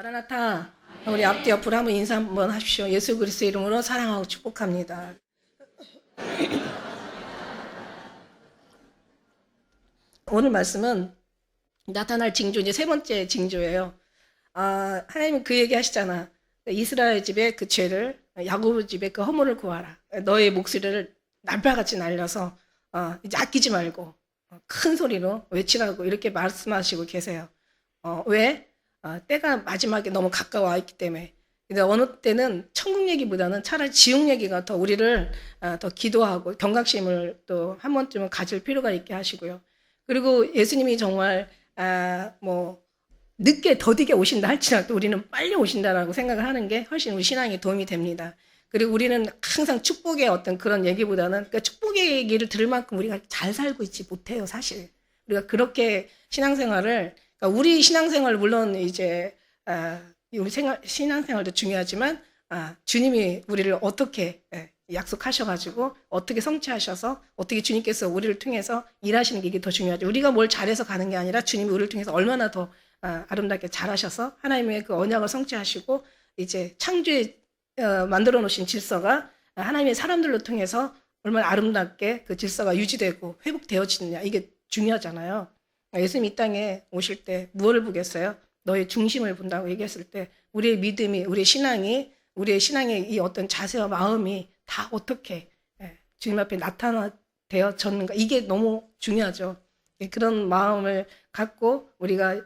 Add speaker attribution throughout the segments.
Speaker 1: 마라나타. 우리 앞뒤 옆으로 한번 인사 한번 하십시오. 예수 그리스도의 이름으로 사랑하고 축복합니다. 오늘 말씀은 나타날 징조, 이제 세 번째 징조예요. 하나님은 그 얘기 하시잖아. 이스라엘 집의 그 죄를, 야곱 집의 그 허물을 구하라. 너의 목소리를 날파같이 날려서 이제 아끼지 말고 큰 소리로 외치라고 이렇게 말씀하시고 계세요. 왜? 때가 마지막에 너무 가까워 있기 때문에. 근데 어느 때는 천국 얘기보다는 차라리 지옥 얘기가 더 우리를 더 기도하고 경각심을 또 한 번쯤은 가질 필요가 있게 하시고요. 그리고 예수님이 정말 뭐 늦게 더디게 오신다 할지라도 우리는 빨리 오신다라고 생각을 하는 게 훨씬 우리 신앙에 도움이 됩니다. 그리고 우리는 항상 축복의 어떤 그런 얘기보다는 그러니까 축복의 얘기를 들을 만큼 우리가 잘 살고 있지 못해요, 사실. 우리가 그렇게 신앙생활을 그러니까 우리 신앙생활 물론 이제 우리 신앙생활도 중요하지만 주님이 우리를 어떻게 약속하셔가지고 어떻게 성취하셔서 어떻게 주님께서 우리를 통해서 일하시는 게 이게 더 중요하죠. 우리가 뭘 잘해서 가는 게 아니라 주님이 우리를 통해서 얼마나 더 아름답게 잘하셔서 하나님의 그 언약을 성취하시고 이제 창조에 만들어 놓으신 질서가 하나님의 사람들로 통해서 얼마나 아름답게 그 질서가 유지되고 회복되어지느냐 이게 중요하잖아요. 예수님 이 땅에 오실 때 무엇을 보겠어요? 너의 중심을 본다고 얘기했을 때 우리의 믿음이 우리의 신앙의 이 어떤 자세와 마음이 다 어떻게 주님 앞에 나타나되어졌는가 이게 너무 중요하죠. 그런 마음을 갖고 우리가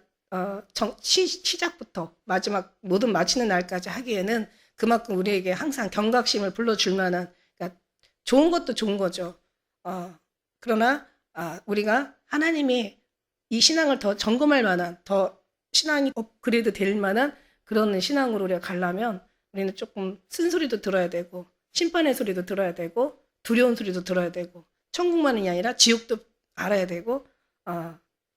Speaker 1: 시작부터 마지막 모든 마치는 날까지 하기에는 그만큼 우리에게 항상 경각심을 불러줄 만한 그러니까 좋은 것도 좋은 거죠. 그러나 우리가 하나님이 이 신앙을 더 점검할 만한 더 신앙이 업그레이드 될 만한 그런 신앙으로 우리가 가려면 우리는 조금 쓴소리도 들어야 되고 심판의 소리도 들어야 되고 두려운 소리도 들어야 되고 천국만이 아니라 지옥도 알아야 되고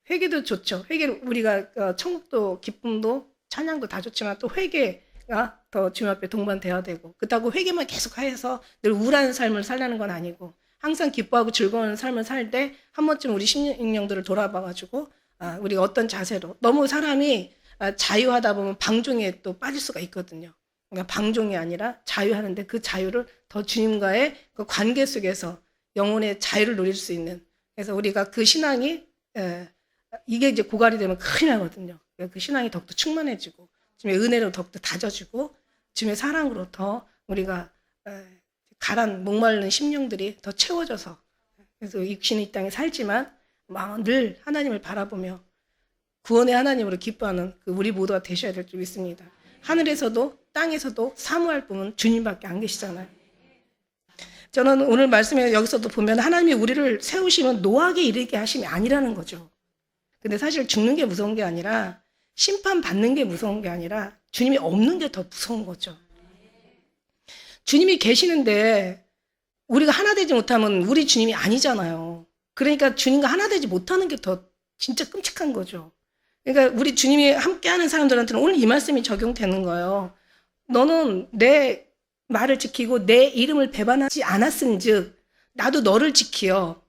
Speaker 1: 회개도 좋죠. 회개를 우리가 천국도 기쁨도 찬양도 다 좋지만 또 회개가 더 주님 앞에 동반돼야 되고 그렇다고 회개만 계속 해서 늘 우울한 삶을 살려는 건 아니고 항상 기뻐하고 즐거운 삶을 살 때 한 번쯤 우리 심령들을 돌아봐가지고 우리가 어떤 자세로 너무 사람이 자유하다 보면 방종에 또 빠질 수가 있거든요. 그러니까 방종이 아니라 자유하는데 그 자유를 더 주님과의 그 관계 속에서 영혼의 자유를 누릴 수 있는 그래서 우리가 그 신앙이 이게 이제 고갈이 되면 큰일 나거든요. 그 신앙이 더욱더 충만해지고 주님의 은혜로 더욱더 다져지고 주님의 사랑으로 더 우리가 가란 목마른 심령들이 더 채워져서 그래서 육신이 이 땅에 살지만 늘 하나님을 바라보며 구원의 하나님으로 기뻐하는 그 우리 모두가 되셔야 될 줄 믿습니다. 하늘에서도 땅에서도 사모할 분은 주님밖에 안 계시잖아요. 저는 오늘 말씀에 여기서도 보면 하나님이 우리를 세우시면 노하게 이르게 하심이 아니라는 거죠. 근데 사실 죽는 게 무서운 게 아니라 심판받는 게 무서운 게 아니라 주님이 없는 게 더 무서운 거죠. 주님이 계시는데 우리가 하나 되지 못하면 우리 주님이 아니잖아요. 그러니까 주님과 하나 되지 못하는 게 더 진짜 끔찍한 거죠. 그러니까 우리 주님이 함께하는 사람들한테는 오늘 이 말씀이 적용되는 거예요. 너는 내 말을 지키고 내 이름을 배반하지 않았은즉 나도 너를 지키어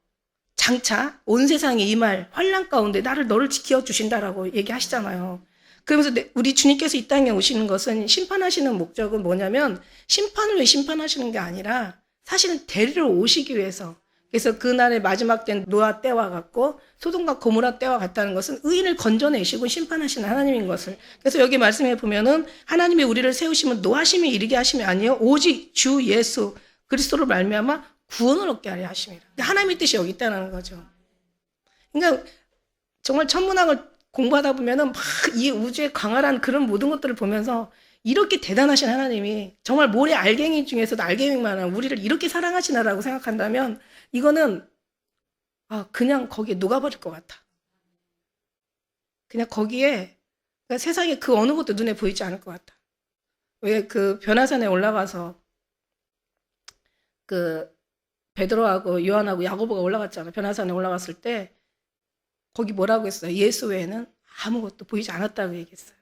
Speaker 1: 장차 온 세상에 임할 환난 가운데 너를 지켜 주신다라고 얘기하시잖아요. 그러면서 우리 주님께서 이 땅에 오시는 것은 심판하시는 목적은 뭐냐면 심판을 왜 심판하시는 게 아니라 사실은 데리러 오시기 위해서 그래서 그날의 마지막 된 노아 때와 같고 소돔과 고모라 때와 같다는 것은 의인을 건져내시고 심판하시는 하나님인 것을 그래서 여기 말씀해 보면은 하나님이 우리를 세우시면 노하심에 이르게 하심이 아니에요. 오직 주 예수 그리스도로 말미암아 구원을 얻게 하려 하심이라. 하나님의 뜻이 여기 있다는 거죠. 그러니까 정말 천문학을 공부하다 보면은 막 이 우주의 광활한 그런 모든 것들을 보면서 이렇게 대단하신 하나님이 정말 모래 알갱이 중에서도 알갱이만한 우리를 이렇게 사랑하시나라고 생각한다면 이거는 그냥 거기에 녹아버릴 것 같아. 그냥 거기에 그러니까 세상에 그 어느 것도 눈에 보이지 않을 것 같아. 왜 그 변화산에 올라가서 그 베드로하고 요한하고 야고보가 올라갔잖아. 변화산에 올라갔을 때 거기 뭐라고 했어요? 예수 외에는 아무것도 보이지 않았다고 얘기했어요.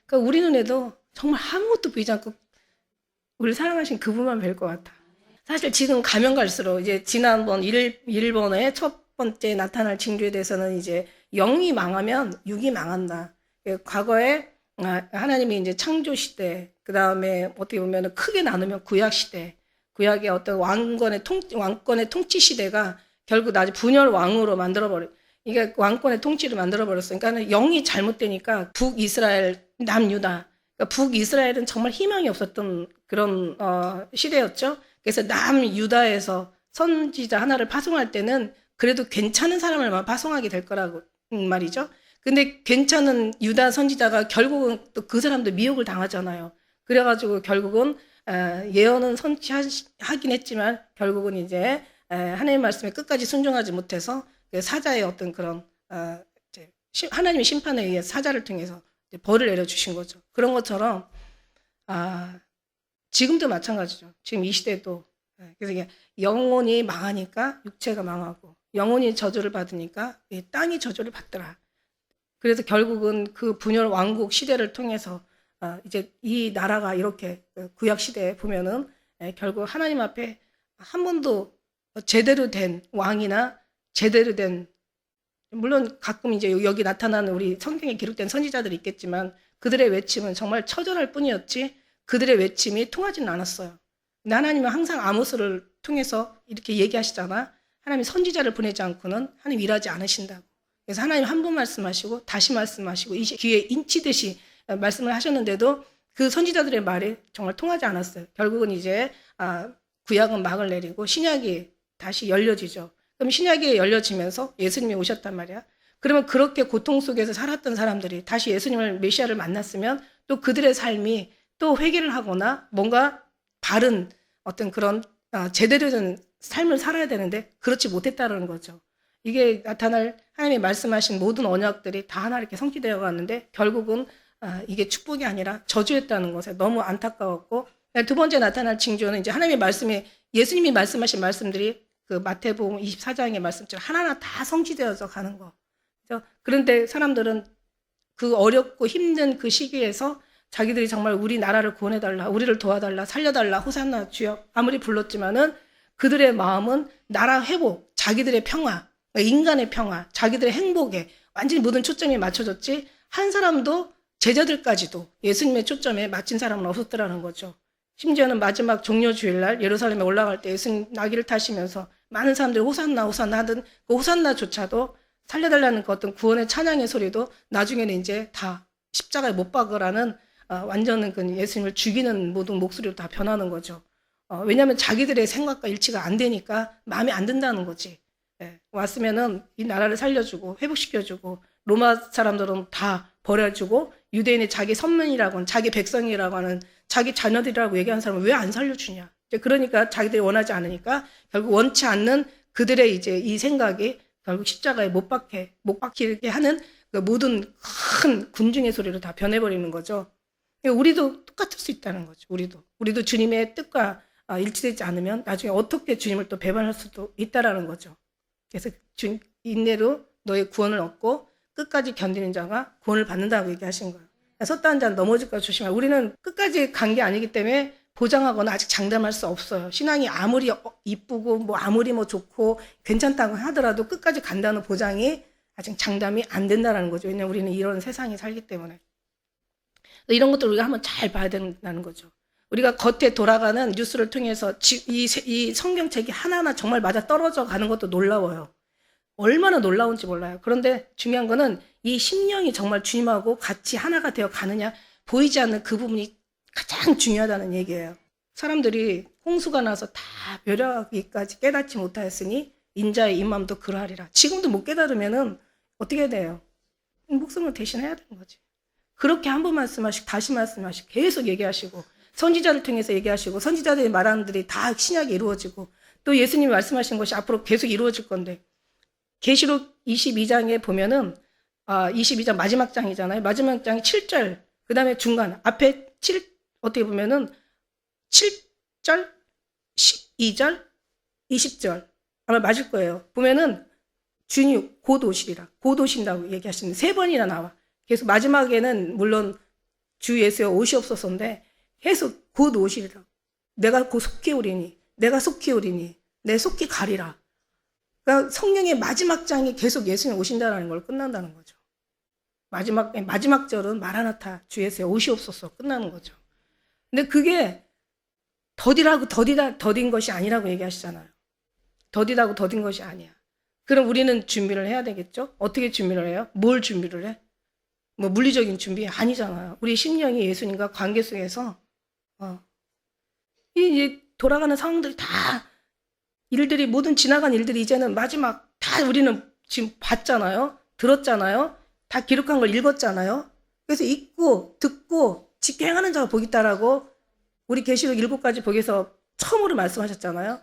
Speaker 1: 그러니까 우리 눈에도 정말 아무것도 보이지 않고 우리를 사랑하신 그분만 뵐 것 같아. 사실 지금 가면 갈수록 이제 지난번 1번의 첫 번째 나타날 징조에 대해서는 이제 영이 망하면 육이 망한다. 과거에 하나님이 이제 창조 시대, 그 다음에 어떻게 보면 크게 나누면 구약 시대, 구약의 어떤 왕권의 통치 시대가 결국 나중에 분열 왕으로 만들어버려. 이게 왕권의 통치를 만들어버렸어요. 그러니까 영이 잘못되니까 북이스라엘, 남유다. 그러니까 북이스라엘은 정말 희망이 없었던 그런 시대였죠. 그래서 남유다에서 선지자 하나를 파송할 때는 그래도 괜찮은 사람을 파송하게 될 거라고 말이죠. 근데 괜찮은 유다 선지자가 결국은 또 그 사람도 미혹을 당하잖아요. 그래가지고 결국은 예언은 선지하긴 했지만 결국은 이제 하나님의 말씀에 끝까지 순종하지 못해서 사자의 어떤 그런 하나님의 심판에 의해 사자를 통해서 벌을 내려주신 거죠. 그런 것처럼 지금도 마찬가지죠. 지금 이 시대도 그래서 이게 영혼이 망하니까 육체가 망하고 영혼이 저주를 받으니까 땅이 저주를 받더라. 그래서 결국은 그 분열 왕국 시대를 통해서 이제 이 나라가 이렇게 구약 시대에 보면은 결국 하나님 앞에 한 번도 제대로 된 왕이나 제대로 된 물론 가끔 이제 여기 나타나는 우리 성경에 기록된 선지자들이 있겠지만 그들의 외침은 정말 처절할 뿐이었지 그들의 외침이 통하지는 않았어요. 근데 하나님은 항상 아모스를 통해서 이렇게 얘기하시잖아. 하나님이 선지자를 보내지 않고는 하나님 일하지 않으신다고. 그래서 하나님 한 번 말씀하시고 다시 말씀하시고 이 귀에 인치듯이 말씀을 하셨는데도 그 선지자들의 말이 정말 통하지 않았어요. 결국은 이제 구약은 막을 내리고 신약이 다시 열려지죠. 그럼 신약이 열려지면서 예수님이 오셨단 말이야. 그러면 그렇게 고통 속에서 살았던 사람들이 다시 예수님을 메시아를 만났으면 또 그들의 삶이 또 회개를 하거나 뭔가 바른 어떤 그런 제대로 된 삶을 살아야 되는데 그렇지 못했다는 거죠. 이게 나타날 하나님이 말씀하신 모든 언약들이 다 하나 이렇게 성취되어 갔는데 결국은 이게 축복이 아니라 저주였다는 것에 너무 안타까웠고 두 번째 나타날 징조는 이제 하나님의 말씀이 예수님이 말씀하신 말씀들이 그 마태복음 24장의 말씀처럼 하나하나 다 성취되어서 가는 거. 그런데 사람들은 그 어렵고 힘든 그 시기에서 자기들이 정말 우리 나라를 구원해달라, 우리를 도와달라, 살려달라, 호산나 주여 아무리 불렀지만은 그들의 마음은 나라 회복, 자기들의 평화, 인간의 평화, 자기들의 행복에 완전히 모든 초점이 맞춰졌지 한 사람도 제자들까지도 예수님의 초점에 맞춘 사람은 없었더라는 거죠. 심지어는 마지막 종려 주일날 예루살렘에 올라갈 때 예수님 나귀를 타시면서 많은 사람들이 호산나 호산나 하던 그 호산나조차도 살려달라는 그 어떤 구원의 찬양의 소리도 나중에는 이제 다 십자가에 못 박으라는 완전한 그 예수님을 죽이는 모든 목소리로 다 변하는 거죠. 왜냐하면 자기들의 생각과 일치가 안 되니까 마음에 안 든다는 거지. 왔으면은 이 나라를 살려주고 회복시켜주고 로마 사람들은 다 버려주고 유대인의 자기 선민이라고 하는 자기 백성이라고 하는 자기 자녀들이라고 얘기하는 사람을 왜 안 살려주냐. 그러니까 자기들이 원하지 않으니까 결국 원치 않는 그들의 이제 이 생각이 결국 십자가에 못 박히게 하는 그 모든 큰 군중의 소리로 다 변해버리는 거죠. 우리도 똑같을 수 있다는 거죠. 우리도 주님의 뜻과 일치되지 않으면 나중에 어떻게 주님을 또 배반할 수도 있다라는 거죠. 그래서 인내로 너의 구원을 얻고 끝까지 견디는 자가 구원을 받는다고 얘기하신 거예요. 섰다는 자는 넘어질까 조심하라. 우리는 끝까지 간 게 아니기 때문에 보장하거나 아직 장담할 수 없어요. 신앙이 아무리 이쁘고 뭐 아무리 뭐 좋고 괜찮다고 하더라도 끝까지 간다는 보장이 아직 장담이 안 된다는 거죠. 왜냐하면 우리는 이런 세상에 살기 때문에. 이런 것들 우리가 한번 잘 봐야 된다는 거죠. 우리가 겉에 돌아가는 뉴스를 통해서 이 성경책이 하나하나 정말 맞아 떨어져 가는 것도 놀라워요. 얼마나 놀라운지 몰라요. 그런데 중요한 거는 이 심령이 정말 주님하고 같이 하나가 되어 가느냐 보이지 않는 그 부분이 가장 중요하다는 얘기예요. 사람들이 홍수가 나서 다 멸하기까지 깨닫지 못하였으니 인자의 임함도 그러하리라. 지금도 못 깨달으면은 어떻게 돼요? 목숨을 대신해야 되는 거지. 그렇게 한 번 말씀하시고 다시 말씀하시고 계속 얘기하시고 선지자를 통해서 얘기하시고 선지자들이 말하는 들이 다 신약이 이루어지고 또 예수님이 말씀하신 것이 앞으로 계속 이루어질 건데 계시록 22장에 보면은 22장 마지막 장이잖아요. 마지막 장이 7절 그 다음에 중간 앞에 어떻게 보면은 7절 12절 20절 아마 맞을 거예요. 보면은 주님 곧 오시리라 곧 오신다고 얘기하시는 세 번이나 나와. 계속 마지막에는 물론 주 예수여 오시옵소서인데 계속 곧 오시리라. 내가 곧 속히 오리니 내가 속히 오리니 내 속히 가리라. 그러니까 성령의 마지막 장이 계속 예수님 오신다는 걸 끝난다는 거죠. 마지막 절은 마라나타 주 예수여 오시옵소서 끝나는 거죠. 근데 그게 더디라고 더딘 것이 아니라고 얘기하시잖아요. 더디다고 더딘 것이 아니야. 그럼 우리는 준비를 해야 되겠죠? 어떻게 준비를 해요? 뭘 준비를 해? 뭐 물리적인 준비 아니잖아요. 우리 심령이 예수님과 관계 속에서 이 돌아가는 상황들이 다 일들이 모든 지나간 일들이 이제는 마지막 다 우리는 지금 봤잖아요. 들었잖아요. 다 기록한 걸 읽었잖아요. 그래서 읽고 듣고 지켜 행하는 자가 복이 있다라고 우리 계시록 7가지 복에서 처음으로 말씀하셨잖아요.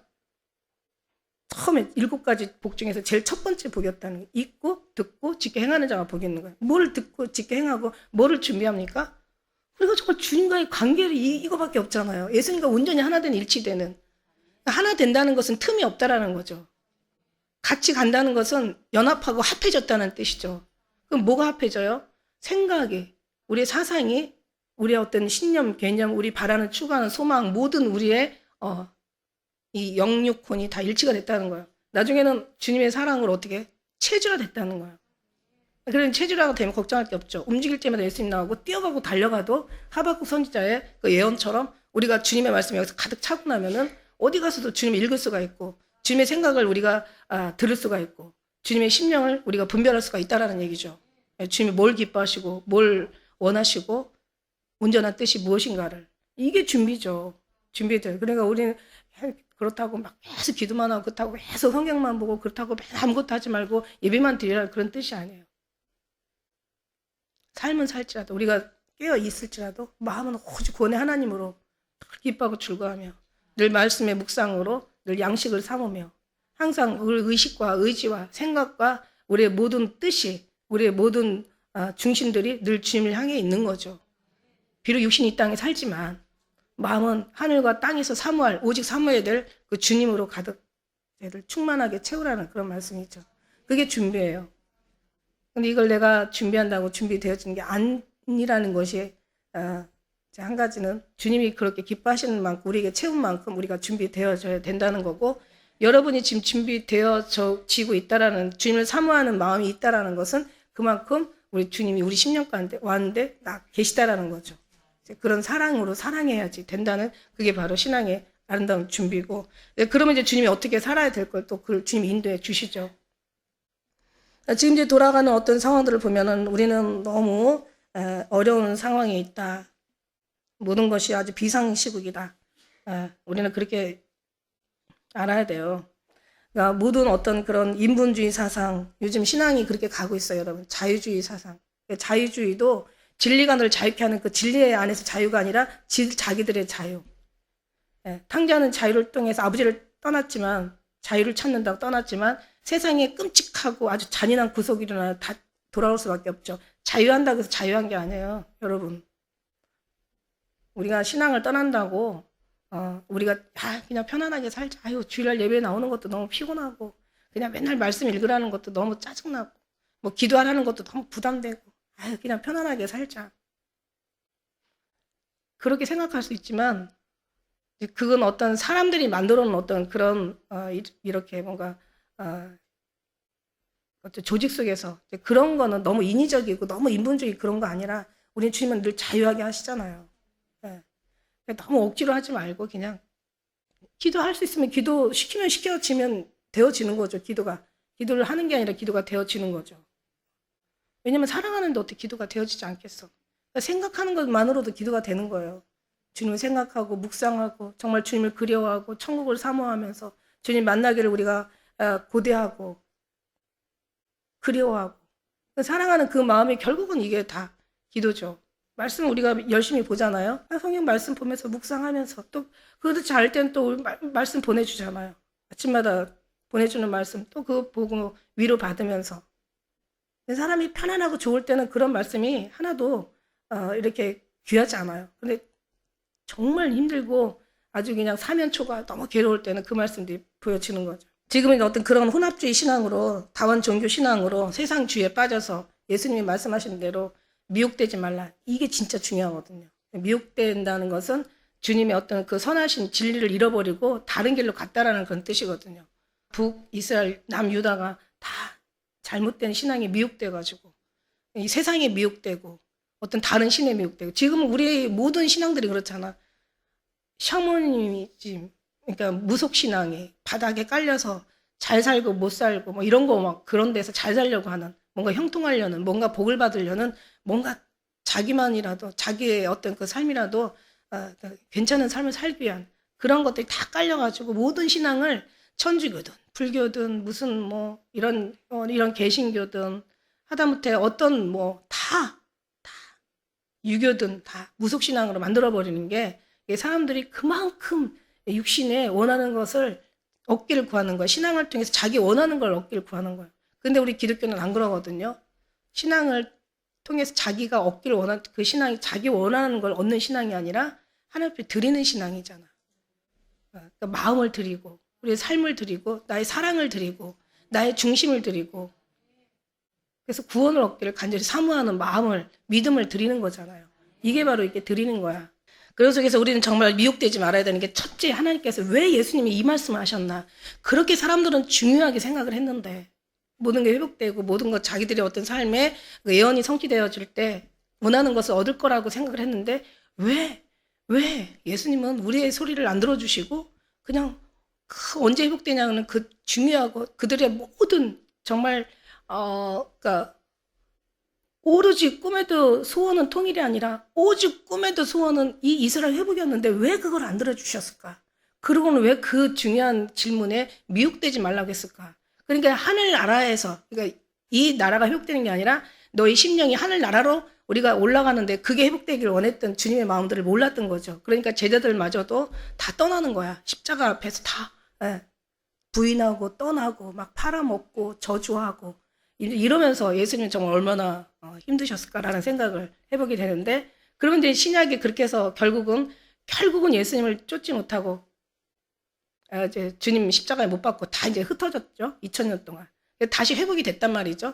Speaker 1: 처음에 7가지 복 중에서 제일 첫 번째 복이었다는 거. 읽고 듣고 지켜 행하는 자가 복이 있는 거예요. 뭘 듣고 지켜 행하고 뭐를 준비합니까? 우리가 정말 주님과의 관계를 이거밖에 없잖아요. 예수님과 온전히 하나 된 일치되는. 하나 된다는 것은 틈이 없다라는 거죠. 같이 간다는 것은 연합하고 합해졌다는 뜻이죠. 그럼 뭐가 합해져요? 생각이, 우리의 사상이, 우리의 어떤 신념, 개념, 우리 바라는 추구하는 소망, 모든 우리의 이 영육혼이 다 일치가 됐다는 거예요. 나중에는 주님의 사랑으로 어떻게 체주가 됐다는 거예요. 그런 체주라가 되면 걱정할 게 없죠. 움직일 때마다 예수님 나오고 뛰어가고 달려가도 하박국 선지자의 그 예언처럼 우리가 주님의 말씀이 여기서 가득 차고 나면은 어디 가서도 주님을 읽을 수가 있고 주님의 생각을 우리가 들을 수가 있고 주님의 심령을 우리가 분별할 수가 있다라는 얘기죠. 주님이 뭘 기뻐하시고 뭘 원하시고 온전한 뜻이 무엇인가를. 이게 준비죠. 준비죠. 그러니까 우리는 그렇다고 막 계속 기도만 하고 그렇다고 계속 성경만 보고 그렇다고 맨날 아무것도 하지 말고 예배만 드리라 그런 뜻이 아니에요. 삶은 살지라도 우리가 깨어 있을지라도 마음은 오직 구원의 하나님으로 기뻐하고 즐거워하며 늘 말씀의 묵상으로 늘 양식을 삼으며 항상 우리 의식과 의지와 생각과 우리의 모든 뜻이 우리의 모든 중심들이 늘 주님을 향해 있는 거죠. 비록 육신이 이 땅에 살지만 마음은 하늘과 땅에서 사모할 오직 사모해야 될 그 주님으로 가득 충만하게 채우라는 그런 말씀이죠. 그게 준비예요. 근데 이걸 내가 준비한다고 준비되어지는 게 아니라는 것이 한 가지는 주님이 그렇게 기뻐하시는 만큼 우리에게 채운 만큼 우리가 준비되어져야 된다는 거고 여러분이 지금 준비되어지고 있다라는 주님을 사모하는 마음이 있다라는 것은 그만큼 우리 주님이 우리 10년 가운데 왔는데 계시다라는 거죠. 그런 사랑으로 사랑해야지 된다는 그게 바로 신앙의 아름다운 준비고 그러면 이제 주님이 어떻게 살아야 될 걸 또 그걸 주님이 인도해 주시죠. 지금 이제 돌아가는 어떤 상황들을 보면은 우리는 너무 어려운 상황에 있다. 모든 것이 아주 비상시국이다. 우리는 그렇게 알아야 돼요. 그러니까 모든 어떤 그런 인본주의 사상, 요즘 신앙이 그렇게 가고 있어요, 여러분. 자유주의 사상. 자유주의도 진리가 늘 자유케 하는 그 진리 안에서 자유가 아니라 자기들의 자유. 탕자는 자유를 통해서 아버지를 떠났지만 자유를 찾는다고 떠났지만 세상에 끔찍하고 아주 잔인한 구속이 일어나 다 돌아올 수밖에 없죠. 자유한다고 해서 자유한 게 아니에요, 여러분. 우리가 신앙을 떠난다고 우리가 그냥 편안하게 살자. 아유, 주일날 예배 나오는 것도 너무 피곤하고 그냥 맨날 말씀 읽으라는 것도 너무 짜증나고 뭐 기도하라는 것도 너무 부담되고 아유, 그냥 편안하게 살자. 그렇게 생각할 수 있지만 그건 어떤 사람들이 만들어 놓은 어떤 그런 이렇게 뭔가 어떤 조직 속에서 그런 거는 너무 인위적이고 너무 인본주의 그런 거 아니라 우리 주님은 늘 자유하게 하시잖아요. 너무 억지로 하지 말고 그냥 기도할 수 있으면 기도 시키면 시켜지면 되어지는 거죠. 기도를 하는 게 아니라 기도가 되어지는 거죠. 왜냐면 사랑하는데 어떻게 기도가 되어지지 않겠어. 그러니까 생각하는 것만으로도 기도가 되는 거예요. 주님을 생각하고 묵상하고 정말 주님을 그리워하고 천국을 사모하면서 주님 만나기를 우리가 고대하고 그리워하고 사랑하는 그 마음이 결국은 이게 다 기도죠. 말씀 우리가 열심히 보잖아요. 성경 말씀 보면서 묵상하면서 또 그것도 잘 땐 또 말씀 보내주잖아요. 아침마다 보내주는 말씀 또 그거 보고 위로 받으면서 사람이 편안하고 좋을 때는 그런 말씀이 하나도 이렇게 귀하지 않아요. 근데 정말 힘들고 아주 그냥 사면초가 너무 괴로울 때는 그 말씀들이 보여지는 거죠. 지금은 어떤 그런 혼합주의 신앙으로 다원 종교 신앙으로 세상주의에 빠져서 예수님이 말씀하신 대로 미혹되지 말라. 이게 진짜 중요하거든요. 미혹된다는 것은 주님의 어떤 그 선하신 진리를 잃어버리고 다른 길로 갔다라는 그런 뜻이거든요. 북이스라엘, 남유다가 다 잘못된 신앙에 미혹돼가지고 이 세상에 미혹되고 어떤 다른 신에 미혹되고 지금 우리 모든 신앙들이 그렇잖아. 샤머니즘, 그러니까 무속신앙이 바닥에 깔려서 잘 살고 못 살고 뭐 이런 거 막 그런 데서 잘 살려고 하는 뭔가 형통하려는 뭔가 복을 받으려는 뭔가 자기만이라도 자기의 어떤 그 삶이라도 괜찮은 삶을 살기 위한 그런 것들이 다 깔려가지고 모든 신앙을 천주교든 불교든 무슨 뭐 이런 개신교든 하다못해 어떤 뭐 다 유교든 다 무속신앙으로 만들어버리는 게 사람들이 그만큼 육신에 원하는 것을 얻기를 구하는 거야. 신앙을 통해서 자기 원하는 걸 얻기를 구하는 거야. 근데 우리 기독교는 안 그러거든요. 신앙을 통해서 자기가 얻기를 원하는 그 신앙이 자기 원하는 걸 얻는 신앙이 아니라 하나님 앞에 드리는 신앙이잖아. 그러니까 마음을 드리고 우리의 삶을 드리고 나의 사랑을 드리고 나의 중심을 드리고 그래서 구원을 얻기를 간절히 사모하는 마음을 믿음을 드리는 거잖아요. 이게 바로 이렇게 드리는 거야. 그래서 우리는 정말 미혹되지 말아야 되는 게 첫째 하나님께서 왜 예수님이 이 말씀을 하셨나. 그렇게 사람들은 중요하게 생각을 했는데 모든 게 회복되고 모든 것 자기들의 어떤 삶에 예언이 성취되어질 때 원하는 것을 얻을 거라고 생각을 했는데 왜 예수님은 우리의 소리를 안 들어주시고 그냥 언제 회복되냐는 그 중요하고 그들의 모든 정말 그러니까 오로지 꿈에도 소원은 통일이 아니라 오직 꿈에도 소원은 이 이스라엘 회복이었는데 왜 그걸 안 들어주셨을까? 그러고는 왜 그 중요한 질문에 미혹되지 말라고 했을까? 그러니까 하늘나라에서 그러니까 이 나라가 회복되는 게 아니라 너희 심령이 하늘나라로 우리가 올라가는데 그게 회복되기를 원했던 주님의 마음들을 몰랐던 거죠. 그러니까 제자들마저도 다 떠나는 거야. 십자가 앞에서 다 부인하고 떠나고 막 팔아먹고 저주하고 이러면서 예수님은 정말 얼마나 힘드셨을까라는 생각을 해보게 되는데 그러면 이제 신약이 그렇게 해서 결국은 예수님을 쫓지 못하고 이제 주님 십자가에 못 박고 다 이제 흩어졌죠. 2000년 동안. 다시 회복이 됐단 말이죠.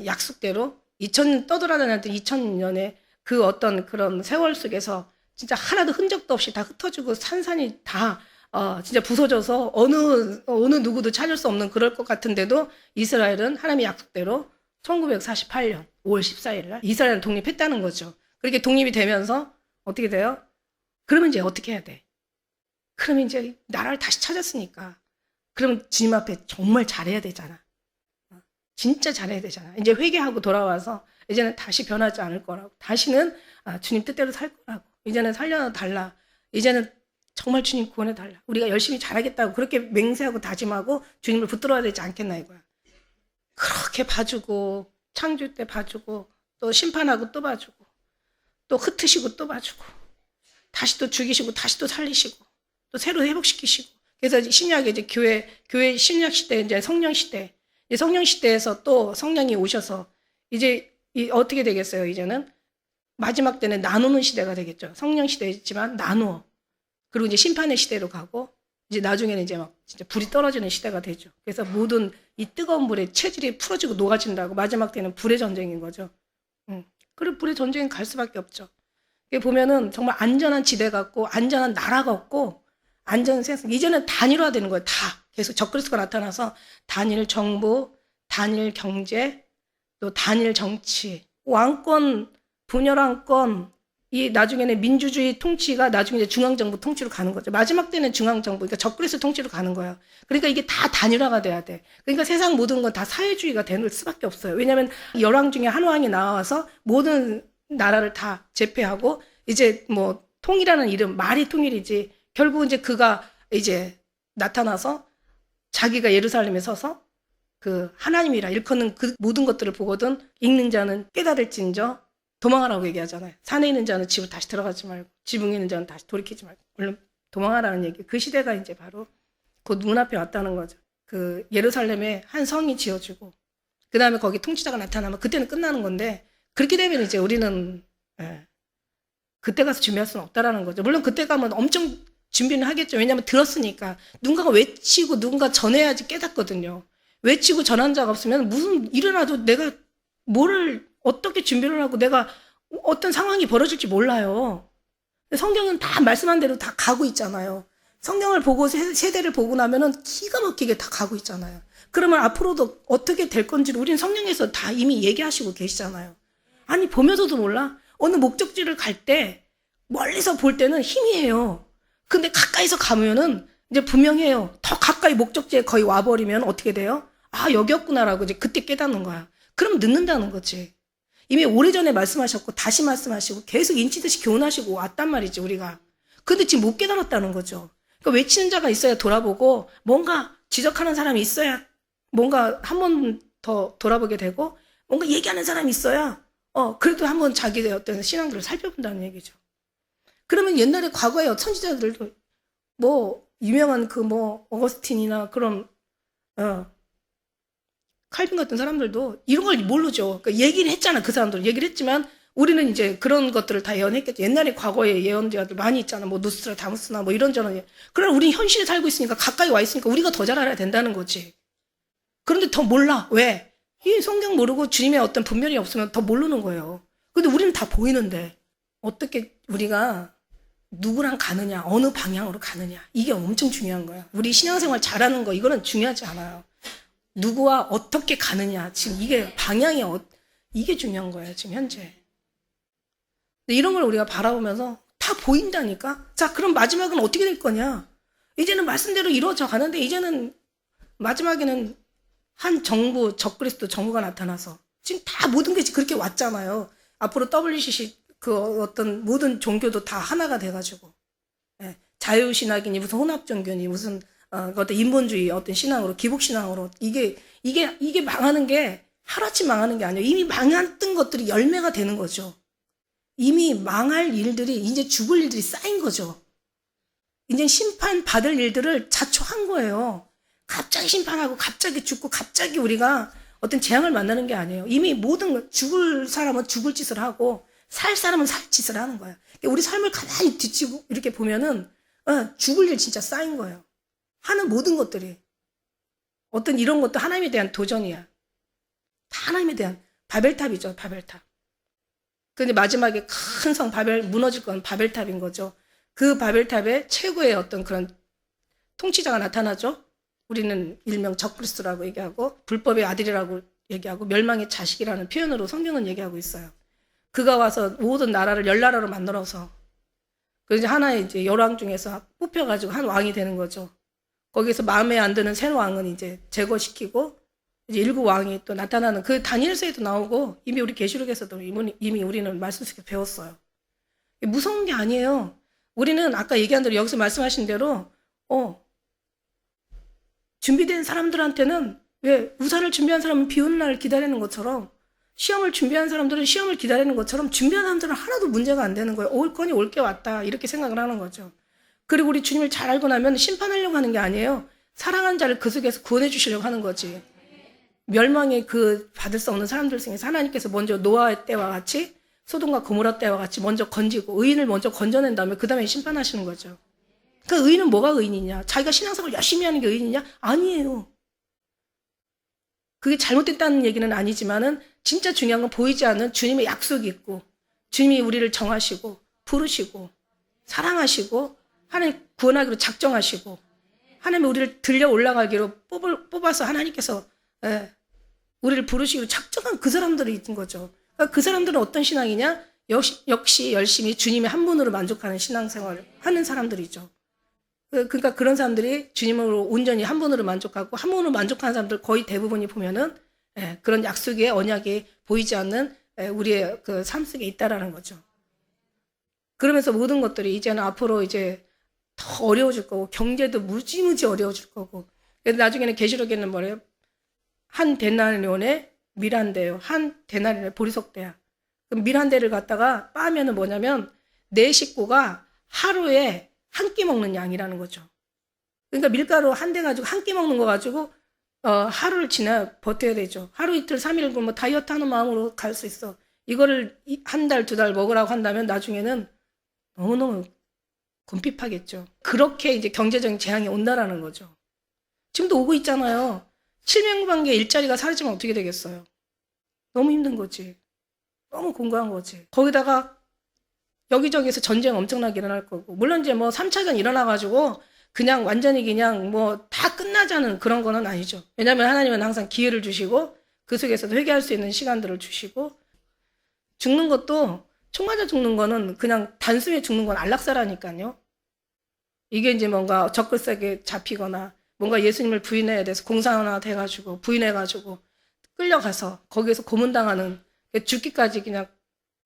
Speaker 1: 약속대로 2000년 떠돌아다녔던 2000년의 그 어떤 그런 세월 속에서 진짜 하나도 흔적도 없이 다 흩어지고 산산이 다 진짜 부서져서 어느 누구도 찾을 수 없는 그럴 것 같은데도 이스라엘은 하나님의 약속대로 1948년 5월 14일 날 이스라엘은 독립했다는 거죠. 그렇게 독립이 되면서 어떻게 돼요? 그러면 이제 어떻게 해야 돼? 그러면 이제 나라를 다시 찾았으니까 그러면 주님 앞에 정말 잘해야 되잖아. 진짜 잘해야 되잖아. 이제 회개하고 돌아와서 이제는 다시 변하지 않을 거라고. 다시는 주님 뜻대로 살 거라고. 이제는 살려달라. 이제는 정말 주님 구원해달라. 우리가 열심히 잘하겠다고 그렇게 맹세하고 다짐하고 주님을 붙들어야 되지 않겠나 이거야. 그렇게 봐주고 창조 때 봐주고 또 심판하고 또 봐주고 또 흩으시고 또 봐주고 다시 또 죽이시고 다시 또 살리시고 또 새로 회복시키시고 그래서 신약에 이제 교회 신약 시대 이제 성령 시대 성령 시대에서 또 성령이 오셔서 이제 어떻게 되겠어요? 이제는 마지막 때는 나누는 시대가 되겠죠. 성령 시대였지만 나누어 그리고 이제 심판의 시대로 가고 이제 나중에는 이제 막 진짜 불이 떨어지는 시대가 되죠. 그래서 모든 이 뜨거운 물에 체질이 풀어지고 녹아진다고 마지막 때는 불의 전쟁인 거죠. 그리고 불의 전쟁은 갈 수밖에 없죠. 보면은 정말 안전한 지대 같고 안전한 나라가 없고 안전한 세상 이제는 단일화되는 거예요. 다 계속 적그리스도가 나타나서 단일 정부, 단일 경제, 또 단일 정치, 왕권, 분열왕권 이 나중에는 민주주의 통치가 나중에 이제 중앙정부 통치로 가는 거죠. 마지막 때는 중앙정부, 그러니까 적그리스도 통치로 가는 거예요. 그러니까 이게 다 단일화가 돼야 돼. 그러니까 세상 모든 건 다 사회주의가 되는 수밖에 없어요. 왜냐하면 열왕 중에 한 왕이 나와서 모든 나라를 다 제패하고 이제 뭐 통일하는 이름 말이 통일이지. 결국 이제 그가 이제 나타나서 자기가 예루살렘에 서서 그 하나님이라 일컫는 그 모든 것들을 보거든 읽는 자는 깨달을진저 도망하라고 얘기하잖아요. 산에 있는 자는 집을 다시 들어가지 말고 지붕에 있는 자는 다시 돌이키지 말고 물론 도망하라는 얘기. 그 시대가 이제 바로 곧 문 앞에 왔다는 거죠. 그 예루살렘에 한 성이 지어지고 그 다음에 거기 통치자가 나타나면 그때는 끝나는 건데 그렇게 되면 이제 우리는 그때 가서 준비할 수는 없다라는 거죠. 물론 그때 가면 엄청 준비는 하겠죠. 왜냐하면 들었으니까 누군가가 외치고 누군가 전해야지 깨닫거든요. 외치고 전한 자가 없으면 무슨 일어나도 내가 뭐를 어떻게 준비를 하고 내가 어떤 상황이 벌어질지 몰라요. 성경은 다 말씀한 대로 다 가고 있잖아요. 성경을 보고 세대를 보고 나면은 기가 막히게 다 가고 있잖아요. 그러면 앞으로도 어떻게 될 건지를 우리는 성경에서 다 이미 얘기하시고 계시잖아요. 아니, 보면서도 몰라? 어느 목적지를 갈 때, 멀리서 볼 때는 희미해요. 근데 가까이서 가면은 이제 분명해요. 더 가까이 목적지에 거의 와버리면 어떻게 돼요? 아, 여기였구나라고 이제 그때 깨닫는 거야. 그럼 늦는다는 거지. 이미 오래전에 말씀하셨고, 다시 말씀하시고, 계속 인치듯이 교훈하시고 왔단 말이지, 우리가. 근데 지금 못 깨달았다는 거죠. 그러니까 외치는 자가 있어야 돌아보고, 뭔가 지적하는 사람이 있어야, 뭔가 한 번 더 돌아보게 되고, 뭔가 얘기하는 사람이 있어야, 그래도 한번 자기의 어떤 신앙들을 살펴본다는 얘기죠. 그러면 옛날에 과거의 선지자들도, 유명한 어거스틴이나 그런, 칼빈 같은 사람들도 이런 걸 모르죠. 그러니까 얘기를 했잖아, 그 사람들. 얘기를 했지만, 우리는 이제 그런 것들을 다 예언했겠죠. 옛날에 과거에 예언자들 많이 있잖아. 노스트라다무스나 이런저런. 그러나 우리는 현실에 살고 있으니까, 가까이 와 있으니까 우리가 더 잘 알아야 된다는 거지. 그런데 더 몰라. 왜? 이 성경 모르고 주님의 어떤 분별이 없으면 더 모르는 거예요. 근데 우리는 다 보이는데, 어떻게 우리가 누구랑 가느냐, 어느 방향으로 가느냐, 이게 엄청 중요한 거야. 우리 신앙생활 잘하는 거, 이거는 중요하지 않아요. 누구와 어떻게 가느냐, 지금 이게 방향이 이게 중요한 거예요, 지금 현재. 근데 이런 걸 우리가 바라보면서 다 보인다니까? 자, 그럼 마지막은 어떻게 될 거냐? 이제는 말씀대로 이루어져 가는데, 이제는 마지막에는 한 정부, 적그리스도 정부가 나타나서 지금 다 모든 게 그렇게 왔잖아요. 앞으로 WCC 어떤 모든 종교도 다 하나가 돼가지고, 자유신학이니 무슨 혼합종교니 무슨 어떤 인본주의 어떤 신앙으로, 기복신앙으로, 이게 망하는 게 하루아침 망하는 게 아니에요. 이미 망했던 것들이 열매가 되는 거죠. 이미 망할 일들이, 이제 죽을 일들이 쌓인 거죠. 이제 심판받을 일들을 자초한 거예요. 갑자기 심판하고 갑자기 죽고 갑자기 우리가 어떤 재앙을 만나는 게 아니에요. 이미 모든 죽을 사람은 죽을 짓을 하고 살 사람은 살 짓을 하는 거예요. 우리 삶을 가만히 뒤치고 이렇게 보면은 죽을 일 진짜 쌓인 거예요. 하는 모든 것들이 어떤 이런 것도 하나님에 대한 도전이야. 다 하나님에 대한 바벨탑이죠. 바벨탑. 근데 마지막에 큰 성 바벨 무너질 건 바벨탑인 거죠. 그 바벨탑에 최고의 어떤 그런 통치자가 나타나죠. 우리는 일명 적그리스도라고 얘기하고 불법의 아들이라고 얘기하고 멸망의 자식이라는 표현으로 성경은 얘기하고 있어요. 그가 와서 모든 나라를 10나라로 만들어서 그래서 하나의 이제 열왕 중에서 뽑혀가지고 한 왕이 되는 거죠. 거기서 마음에 안 드는 새 왕은 이제 제거시키고 이제 일곱 왕이 또 나타나는 그 다니엘서에도 나오고 이미 우리 계시록에서도 이미 우리는 말씀 속에 배웠어요. 무서운 게 아니에요. 우리는 아까 얘기한 대로 여기서 말씀하신 대로 준비된 사람들한테는 왜 우산을 준비한 사람은 비 오는 날을 기다리는 것처럼 시험을 준비한 사람들은 시험을 기다리는 것처럼 준비한 사람들은 하나도 문제가 안 되는 거예요. 올 거니 올 게 왔다 이렇게 생각을 하는 거죠. 그리고 우리 주님을 잘 알고 나면 심판하려고 하는 게 아니에요. 사랑하는 자를 그 속에서 구원해 주시려고 하는 거지. 멸망의 그 받을 수 없는 사람들 중에서 하나님께서 먼저 노아 때와 같이 소돔과 고모라 때와 같이 먼저 건지고 의인을 먼저 건져낸 다음에 그 다음에 심판하시는 거죠. 그 의인은 뭐가 의인이냐? 자기가 신앙생활 열심히 하는 게 의인이냐? 아니에요. 그게 잘못됐다는 얘기는 아니지만은 진짜 중요한 건 보이지 않는 주님의 약속이 있고 주님이 우리를 정하시고 부르시고 사랑하시고 하나님 구원하기로 작정하시고 하나님이 우리를 들려 올라가기로 뽑아서 하나님께서 우리를 부르시기로 작정한 그 사람들이 있는 거죠. 그러니까 그 사람들은 어떤 신앙이냐? 역시 열심히 주님의 한 분으로 만족하는 신앙생활을 하는 사람들이죠. 그러니까 그런 사람들이 주님으로 온전히 한 분으로 만족하고 한 분으로 만족하는 사람들 거의 대부분이 보면은 그런 약속의 언약이 보이지 않는 우리의 그 삶 속에 있다라는 거죠. 그러면서 모든 것들이 이제는 앞으로 이제 더 어려워질 거고 경제도 무지무지 어려워질 거고 그래서 나중에는 계시록에는 뭐래요? 한 데나리온의 밀한대요. 한 데나리온의 보리석대야. 그럼 밀한대를 갖다가 빠면은 뭐냐면 내 식구가 하루에 한 끼 먹는 양이라는 거죠. 그러니까 밀가루 한 대 가지고 한 끼 먹는 거 가지고 하루를 지나 버텨야 되죠. 하루 이틀 3일 뭐 다이어트 하는 마음으로 갈 수 있어. 이거를 한 달, 2달 먹으라고 한다면 나중에는 너무너무 곤핍하겠죠. 그렇게 이제 경제적인 재앙이 온다라는 거죠. 지금도 오고 있잖아요. 700만 개의 일자리가 사라지면 어떻게 되겠어요? 너무 힘든 거지. 너무 공고한 거지. 거기다가 여기저기서 전쟁 엄청나게 일어날 거고. 물론 이제 뭐 3차전 일어나가지고 그냥 완전히 그냥 뭐 다 끝나자는 그런 거는 아니죠. 왜냐하면 하나님은 항상 기회를 주시고 그 속에서도 회개할 수 있는 시간들을 주시고 죽는 것도 총 맞아 죽는 거는 그냥 단숨에 죽는 건 안락사라니까요. 이게 이제 뭔가 적글세게 잡히거나 뭔가 예수님을 부인해야 돼서 공사 하나 돼가지고 부인해가지고 끌려가서 거기에서 고문당하는 죽기까지 그냥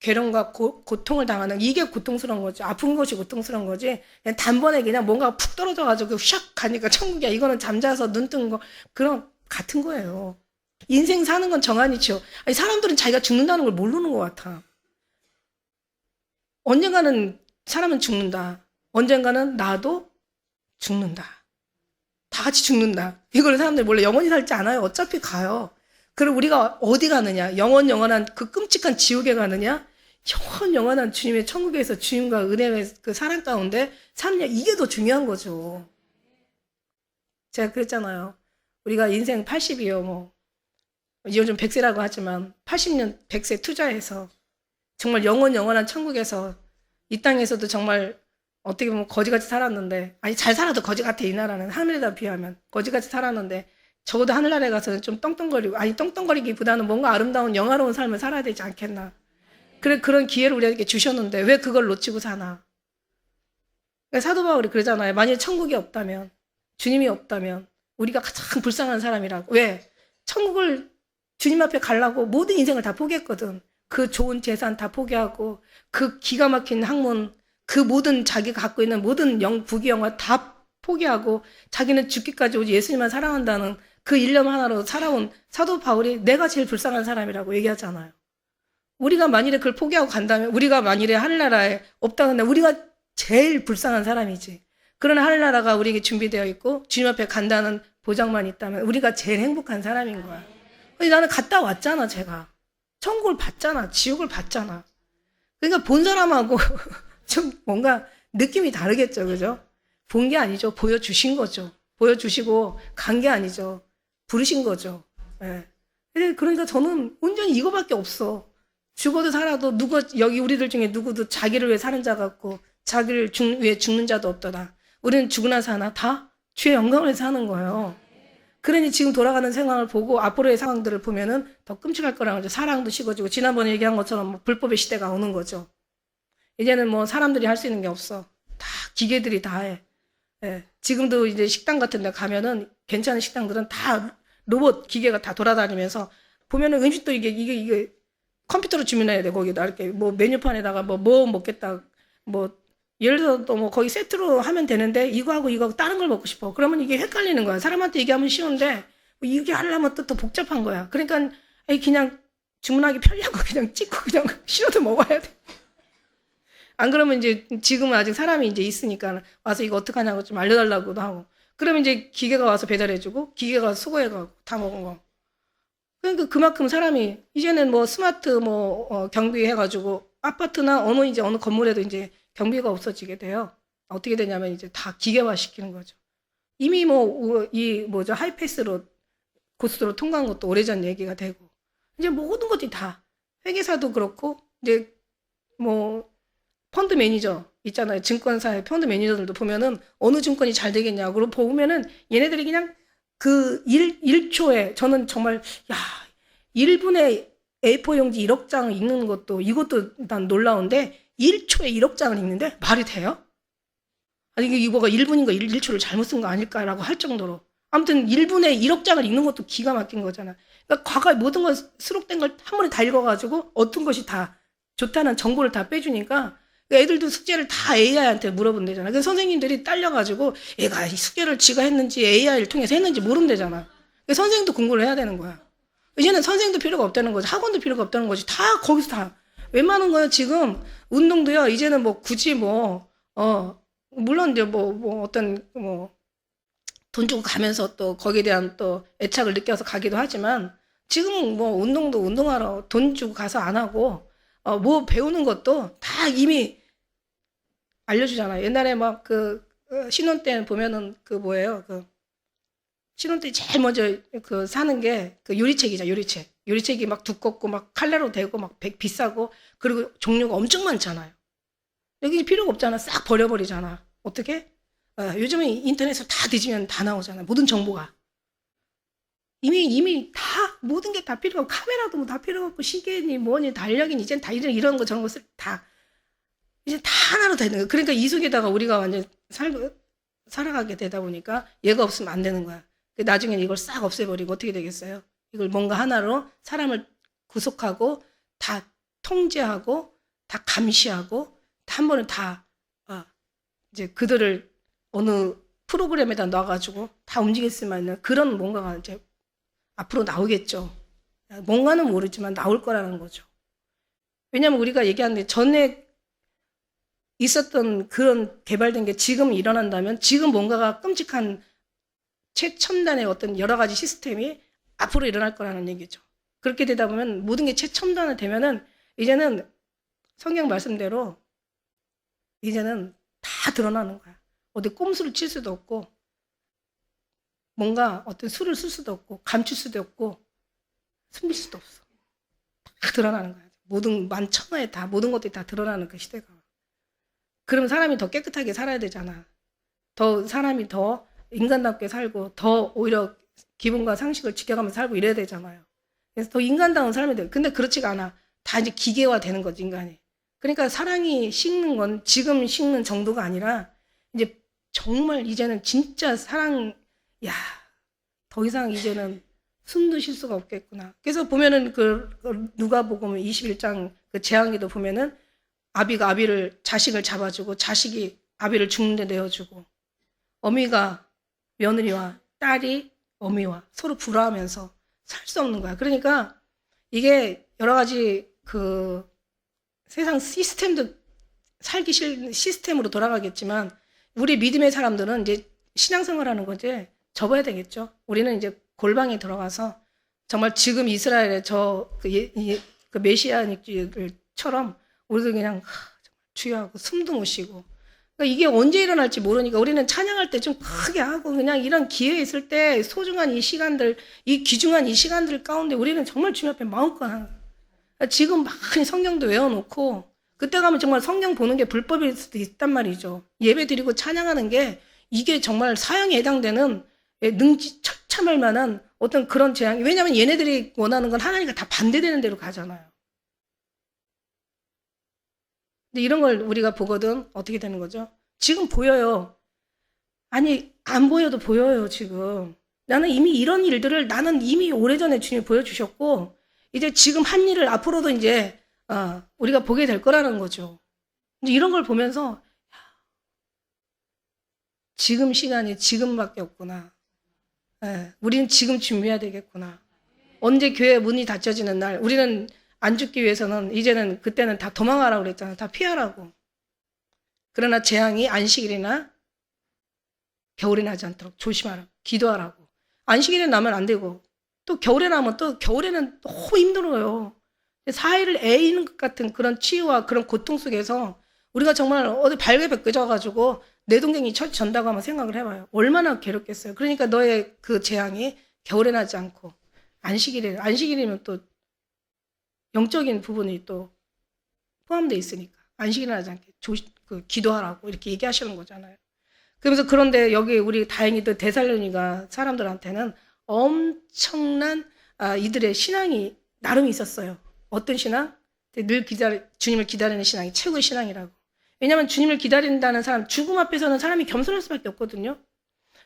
Speaker 1: 괴로움과 고통을 당하는 이게 고통스러운 거지. 아픈 것이 고통스러운 거지. 그냥 단번에 그냥 뭔가 푹 떨어져가지고 샥 가니까 천국이야. 이거는 잠자서 눈 뜬 거 그런 같은 거예요. 인생 사는 건 정한이죠. 아니, 사람들은 자기가 죽는다는 걸 모르는 것 같아. 언젠가는 사람은 죽는다. 언젠가는 나도 죽는다. 다 같이 죽는다. 이걸 사람들이 몰라. 영원히 살지 않아요. 어차피 가요. 그럼 우리가 어디 가느냐? 영원한 그 끔찍한 지옥에 가느냐? 영원한 주님의 천국에서 주님과 은혜의 그 사랑 가운데 사느냐? 이게 더 중요한 거죠. 제가 그랬잖아요. 우리가 인생 80이요. 뭐 요즘 100세라고 하지만 80년 100세 투자해서 정말 영원한 천국에서 이 땅에서도 정말 어떻게 보면 거지같이 살았는데, 아니 잘 살아도 거지 같아. 이 나라는 하늘에다 비하면 거지같이 살았는데 적어도 하늘나라에 가서는 좀 떵떵거리고, 아니 떵떵거리기보다는 뭔가 아름다운 영화로운 삶을 살아야 되지 않겠나. 그래, 그런 기회를 우리에게 주셨는데 왜 그걸 놓치고 사나. 그러니까 사도 바울이 그러잖아요. 만일 천국이 없다면, 주님이 없다면 우리가 가장 불쌍한 사람이라고. 왜? 천국을 주님 앞에 가려고 모든 인생을 다 포기했거든. 그 좋은 재산 다 포기하고 그 기가 막힌 학문, 그 모든 자기가 갖고 있는 모든 부귀영화 다 포기하고 자기는 죽기까지 오직 예수님만 사랑한다는 그 일념 하나로 살아온 사도 바울이 내가 제일 불쌍한 사람이라고 얘기하잖아요. 우리가 만일에 그걸 포기하고 간다면, 우리가 만일에 하늘나라에 없다고 한다면 우리가 제일 불쌍한 사람이지. 그러나 하늘나라가 우리에게 준비되어 있고 주님 앞에 간다는 보장만 있다면 우리가 제일 행복한 사람인 거야. 나는 갔다 왔잖아. 제가 천국을 봤잖아. 지옥을 봤잖아. 그러니까 본 사람하고 좀 뭔가 느낌이 다르겠죠. 그죠? 본 게 아니죠. 보여주신 거죠. 보여주시고 간 게 아니죠. 부르신 거죠. 예. 그러니까 저는 온전히 이거밖에 없어. 죽어도 살아도 여기 우리들 중에 누구도 자기를 위해 사는 자 같고 자기를 위해 죽는 자도 없더라. 우리는 죽으나 사나 다 주의 영광을 위해서 사는 거예요. 그러니 지금 돌아가는 상황을 보고 앞으로의 상황들을 보면은 더 끔찍할 거라는 거죠. 사랑도 식어지고 지난번에 얘기한 것처럼 뭐 불법의 시대가 오는 거죠. 이제는 뭐 사람들이 할 수 있는 게 없어. 다 기계들이 다 해. 예. 지금도 이제 식당 같은 데 가면은 괜찮은 식당들은 다 로봇 기계가 다 돌아다니면서 보면은 음식도 이게 컴퓨터로 주문해야 돼. 거기다 이렇게 뭐 메뉴판에다가 뭐 먹겠다. 뭐 예를 들어서 또 뭐 거기 세트로 하면 되는데 이거하고 다른 걸 먹고 싶어. 그러면 이게 헷갈리는 거야. 사람한테 얘기하면 쉬운데 뭐 이게 하려면 또 복잡한 거야. 그러니까 그냥 주문하기 편리한 거 그냥 찍고 그냥 싫어도 먹어야 돼. 안 그러면 이제 지금은 아직 사람이 이제 있으니까 와서 이거 어떡하냐고 좀 알려달라고도 하고. 그러면 이제 기계가 와서 배달해주고 기계가 와서 수거해가고 다 먹은 거. 그러니까 그만큼 사람이 이제는 뭐 스마트 경비해가지고 아파트나 어느 건물에도 이제 경비가 없어지게 돼요. 어떻게 되냐면 이제 다 기계화 시키는 거죠. 이미 하이패스로 고속도로 통과한 것도 오래전 얘기가 되고 이제 모든 것이 다 회계사도 그렇고 이제 뭐 펀드 매니저 있잖아요. 증권사의 펀드 매니저들도 보면은 어느 증권이 잘 되겠냐고 보면은 얘네들이 그냥 그 1초에 저는 정말 1분에 A4 용지 1억 장 읽는 이것도 난 놀라운데 1초에 1억 장을 읽는데 말이 돼요? 아니 이거가 1분인가 1초를 잘못 쓴 거 아닐까라고 할 정도로 아무튼 1분에 1억 장을 읽는 것도 기가 막힌 거잖아. 그러니까 과거에 모든 걸 수록된 걸 한 번에 다 읽어가지고 어떤 것이 다 좋다는 정보를 다 빼주니까 애들도 숙제를 다 AI한테 물어본대잖아. 그래서 선생님들이 딸려가지고 애가 이 숙제를 지가 했는지 AI를 통해서 했는지 모른대잖아. 그래서 선생님도 공부를 해야 되는 거야. 이제는 선생님도 필요가 없다는 거지. 학원도 필요가 없다는 거지. 다 거기서 다. 웬만한 거요. 지금 운동도요. 이제는 뭐 굳이 물론 이제 돈 주고 가면서 또 거기에 대한 또 애착을 느껴서 가기도 하지만 지금은 뭐 운동도 운동하러 돈 주고 가서 안 하고 뭐 배우는 것도 다 이미 알려주잖아요. 옛날에 막 신혼 때 보면은 신혼 때 제일 먼저 사는 게 유리책이죠. 유리책이 막 두껍고 막 칼라로 되고 막 비싸고 그리고 종류가 엄청 많잖아요. 여기 필요가 없잖아. 싹 버려버리잖아. 어떻게? 요즘은 인터넷으로 다 뒤지면 다 나오잖아. 모든 정보가. 이미 다 모든 게 다 필요하고 카메라도 뭐 다 필요 없고 시계니 뭐니 달력이니 이젠 다 이런 거 저런 것을 다 이제 다 하나로 되는 거예요. 그러니까 이 속에다가 우리가 완전 살아가게 되다 보니까 얘가 없으면 안 되는 거야. 나중에는 이걸 싹 없애버리고 어떻게 되겠어요? 이걸 뭔가 하나로 사람을 구속하고 다 통제하고 다 감시하고 한 번에 다 이제 그들을 어느 프로그램에다 넣어가지고 다 움직일 수만 있는 그런 뭔가가 이제 앞으로 나오겠죠. 뭔가는 모르지만 나올 거라는 거죠. 왜냐하면 우리가 얘기하는데 전에 있었던 그런 개발된 게 지금 일어난다면 지금 뭔가가 끔찍한 최첨단의 어떤 여러 가지 시스템이 앞으로 일어날 거라는 얘기죠. 그렇게 되다 보면 모든 게 최첨단이 되면은 이제는 성경 말씀대로 이제는 다 드러나는 거야. 어디 꼼수를 칠 수도 없고 뭔가 어떤 수를 쓸 수도 없고 감출 수도 없고 숨길 수도 없어. 다 드러나는 거야. 모든 만천하에 다 모든 것들이 다 드러나는 그 시대가. 그럼 사람이 더 깨끗하게 살아야 되잖아. 더 사람이 더 인간답게 살고 더 오히려 기본과 상식을 지켜가면서 살고 이래야 되잖아요. 그래서 더 인간다운 삶이 돼. 근데 그렇지가 않아. 다 이제 기계화 되는 거지, 인간이. 그러니까 사랑이 식는 건 지금 식는 정도가 아니라 이제 정말 이제는 진짜 사랑, 야, 더 이상 이제는 숨도 쉴 수가 없겠구나. 그래서 보면은 그 누가복음 21장 그 재앙기도 보면은 아비가 자식을 잡아주고 자식이 아비를 죽는데 내어주고 어미가 며느리와 딸이 어미와 서로 불화하면서 살 수 없는 거야. 그러니까 이게 여러 가지 그 세상 시스템도 살기 싫은 시스템으로 돌아가겠지만 우리 믿음의 사람들은 이제 신앙생활하는 거지 접어야 되겠죠. 우리는 이제 골방에 들어가서 정말 지금 이스라엘의 그 메시아nik들처럼 우리도 그냥 주여하고 숨도 못 쉬고 그러니까 이게 언제 일어날지 모르니까 우리는 찬양할 때 좀 크게 하고 그냥 이런 기회 있을 때 소중한 이 시간들 이 귀중한 이 시간들 가운데 우리는 정말 주님 앞에 마음껏 하는 거야. 지금 많이 성경도 외워놓고 그때 가면 정말 성경 보는 게 불법일 수도 있단 말이죠. 예배 드리고 찬양하는 게 이게 정말 사형에 해당되는 처참할 만한 어떤 그런 재앙이 왜냐하면 얘네들이 원하는 건 하나님과 다 반대되는 대로 가잖아요. 근데 이런 걸 우리가 보거든 어떻게 되는 거죠? 지금 보여요. 아니 안 보여도 보여요 지금. 나는 이미 오래전에 주님이 보여주셨고 이제 지금 한 일을 앞으로도 이제 우리가 보게 될 거라는 거죠. 이제 이런 걸 보면서 지금 시간이 지금밖에 없구나. 예, 우리는 지금 준비해야 되겠구나. 언제 교회 문이 닫혀지는 날 우리는 안 죽기 위해서는 이제는 그때는 다 도망가라고 그랬잖아요. 다 피하라고. 그러나 재앙이 안식일이나 겨울에 나지 않도록 조심하라고. 기도하라고. 안식일에 나면 안 되고 또 겨울에 나면 또 겨울에는 너무 힘들어요. 4일을 애이는 것 같은 그런 치유와 그런 고통 속에서 우리가 정말 어디 발개벗겨져가지고 내동댕이 전다고 한번 생각을 해봐요. 얼마나 괴롭겠어요. 그러니까 너의 그 재앙이 겨울에 나지 않고 안식일이면 또 영적인 부분이 또 포함되어 있으니까 안식일을 하지 않게 기도하라고 이렇게 얘기하시는 거잖아요. 그러면서 그런데 여기 우리 다행히도 데살로니가 사람들한테는 엄청난 이들의 신앙이 나름 있었어요. 어떤 신앙? 늘 주님을 기다리는 신앙이 최고의 신앙이라고. 왜냐하면 주님을 기다린다는 사람, 죽음 앞에서는 사람이 겸손할 수밖에 없거든요.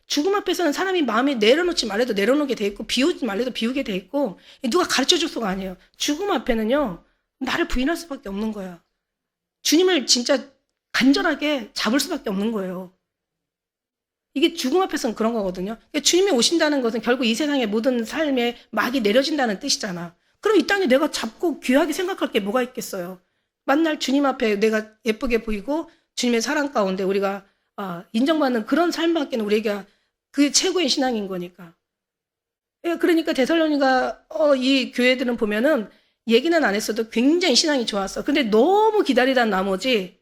Speaker 1: 죽음 앞에서는 사람이 마음에 내려놓지 말래도 내려놓게 돼 있고 비우지 말래도 비우게 돼 있고 누가 가르쳐줄 수가 아니에요. 죽음 앞에는요. 나를 부인할 수밖에 없는 거야. 주님을 진짜 간절하게 잡을 수밖에 없는 거예요. 이게 죽음 앞에서는 그런 거거든요. 그러니까 주님이 오신다는 것은 결국 이 세상의 모든 삶에 막이 내려진다는 뜻이잖아. 그럼 이 땅에 내가 잡고 귀하게 생각할 게 뭐가 있겠어요. 만날 주님 앞에 내가 예쁘게 보이고 주님의 사랑 가운데 우리가 인정받는 그런 삶밖에 우리가 그게 최고의 신앙인 거니까. 그러니까 데살로니가 이 교회들은 보면은 얘기는 안 했어도 굉장히 신앙이 좋았어. 근데 너무 기다리다 나머지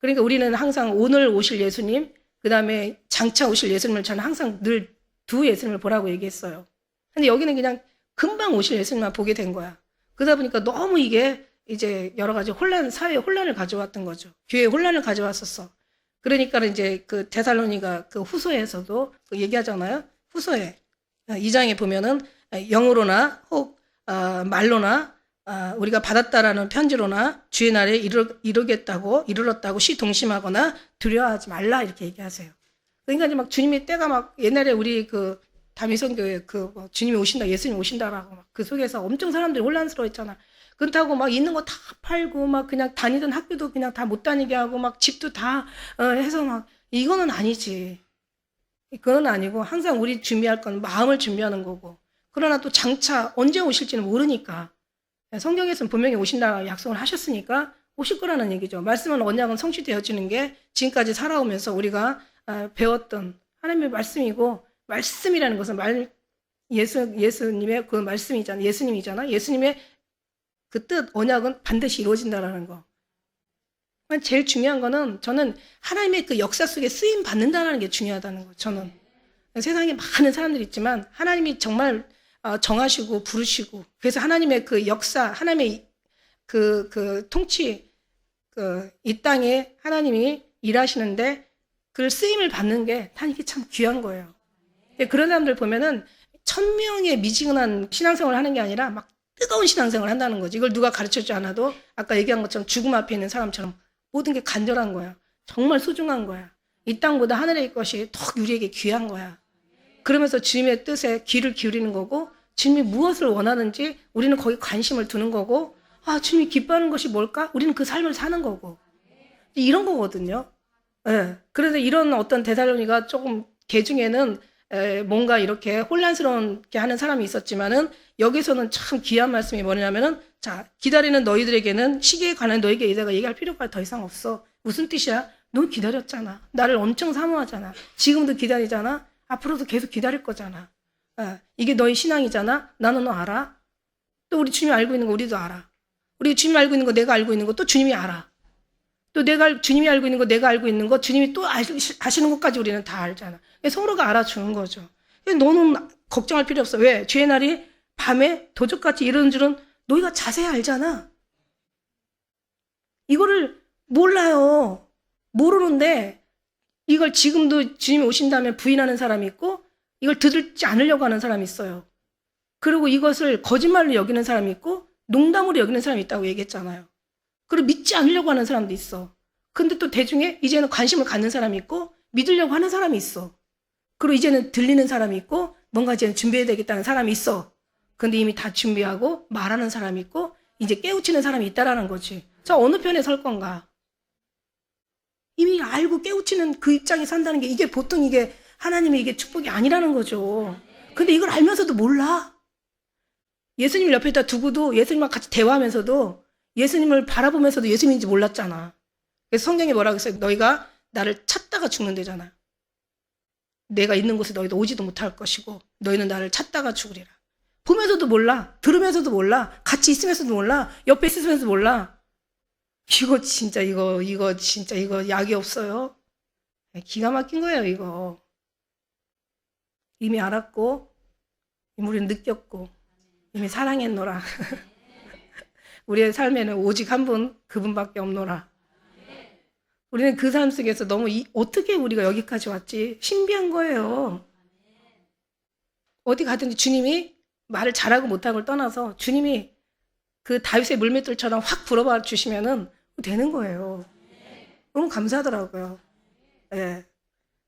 Speaker 1: 그러니까 우리는 항상 오늘 오실 예수님 그 다음에 장차 오실 예수님을 저는 항상 늘 두 예수님을 보라고 얘기했어요. 근데 여기는 그냥 금방 오실 예수님만 보게 된 거야. 그러다 보니까 너무 이게 이제 여러 가지 사회에 혼란을 가져왔던 거죠. 교회에 혼란을 가져왔었어. 그러니까 이제 그 데살로니가 그 후서에서도 그 얘기하잖아요. 후서에 2장에 보면은 영으로나 혹 말로나 우리가 받았다라는 편지로나 주의 날에 이르렀다고 시동심하거나 두려워하지 말라 이렇게 얘기하세요. 그러니까 이제 막 주님의 때가 막 옛날에 우리 그 다미성교회 주님이 오신다, 예수님 오신다라고 막 그 속에서 엄청 사람들이 혼란스러워했잖아. 그렇다고 막 있는 거 다 팔고 막 그냥 다니던 학교도 그냥 다 못 다니게 하고 막 집도 다 해서 막 이거는 아니지. 그건 아니고 항상 우리 준비할 건 마음을 준비하는 거고. 그러나 또 장차 언제 오실지는 모르니까. 성경에서는 분명히 오신다 약속을 하셨으니까 오실 거라는 얘기죠. 말씀은 언약은 성취되어지는 게 지금까지 살아오면서 우리가 배웠던 하나님의 말씀이고, 말씀이라는 것은 예수님의 그 말씀이잖아. 예수님이잖아. 예수님의 그 뜻, 언약은 반드시 이루어진다라는 거. 제일 중요한 거는 저는 하나님의 그 역사 속에 쓰임 받는다는 게 중요하다는 거. 저는 세상에 많은 사람들이 있지만 하나님이 정말 정하시고 부르시고, 그래서 하나님의 그 역사, 하나님의 그 통치, 이 땅에 하나님이 일하시는데 그 쓰임을 받는 게 다 이게 참 귀한 거예요. 그런 사람들 보면은 천명의 미지근한 신앙생활을 하는 게 아니라 막 뜨거운 신앙생활을 한다는 거지. 이걸 누가 가르쳐주지 않아도 아까 얘기한 것처럼 죽음 앞에 있는 사람처럼 모든 게 간절한 거야. 정말 소중한 거야. 이 땅보다 하늘의 것이 더 우리에게 귀한 거야. 그러면서 주님의 뜻에 귀를 기울이는 거고, 주님이 무엇을 원하는지 우리는 거기 관심을 두는 거고, 주님이 기뻐하는 것이 뭘까? 우리는 그 삶을 사는 거고. 이런 거거든요. 예. 그래서 이런 어떤 데살로니가 조금 개 중에는 뭔가 이렇게 혼란스럽게 하는 사람이 있었지만은, 여기서는 참 귀한 말씀이 뭐냐면은, 자, 기다리는 너희들에게는 시기에 관한 너에게 내가 얘기할 필요가 더 이상 없어. 무슨 뜻이야? 너 기다렸잖아. 나를 엄청 사모하잖아. 지금도 기다리잖아. 앞으로도 계속 기다릴 거잖아. 이게 너희 신앙이잖아. 나는 너 알아. 또 우리 주님이 알고 있는 거 우리도 알아. 우리 주님이 알고 있는 거 내가 알고 있는 거 또 주님이 알아. 또 주님이 알고 있는 거 내가 알고 있는 거 주님이 또 아시는 것까지 우리는 다 알잖아. 서로가 알아주는 거죠. 너는 걱정할 필요 없어. 왜? 주의 날이 밤에 도적같이 이르는 줄은 너희가 자세히 알잖아. 이거를 몰라요. 모르는데 이걸 지금도 주님이 오신다면 부인하는 사람이 있고, 이걸 듣지 않으려고 하는 사람이 있어요. 그리고 이것을 거짓말로 여기는 사람이 있고, 농담으로 여기는 사람이 있다고 얘기했잖아요. 그리고 믿지 않으려고 하는 사람도 있어. 근데 또 대중에 이제는 관심을 갖는 사람이 있고, 믿으려고 하는 사람이 있어. 그리고 이제는 들리는 사람이 있고, 뭔가 이제는 준비해야 되겠다는 사람이 있어. 근데 이미 다 준비하고 말하는 사람이 있고, 이제 깨우치는 사람이 있다라는 거지. 자, 어느 편에 설 건가? 이미 알고 깨우치는 그 입장에 산다는 게 이게 보통 이게 하나님의 이게 축복이 아니라는 거죠. 근데 이걸 알면서도 몰라. 예수님을 옆에다 두고도 예수님과 같이 대화하면서도 예수님을 바라보면서도 예수님인지 몰랐잖아. 그래서 성경에 뭐라고 했어요? 너희가 나를 찾다가 죽는다잖아. 내가 있는 곳에 너희도 오지도 못할 것이고 너희는 나를 찾다가 죽으리라. 보면서도 몰라. 들으면서도 몰라. 같이 있으면서도 몰라. 옆에 있으면서도 몰라. 이거 진짜 이거 약이 없어요. 기가 막힌 거예요, 이거. 이미 알았고, 우리는 느꼈고, 이미 사랑했노라. 우리의 삶에는 오직 한 분, 그분밖에 없노라. 우리는 그 삶 속에서 너무 어떻게 우리가 여기까지 왔지? 신비한 거예요. 어디 가든지 주님이 말을 잘하고 못하고를 떠나서 주님이 그 다윗의 물맷돌처럼 확 불어봐 주시면은 되는 거예요. 너무 감사하더라고요. 예.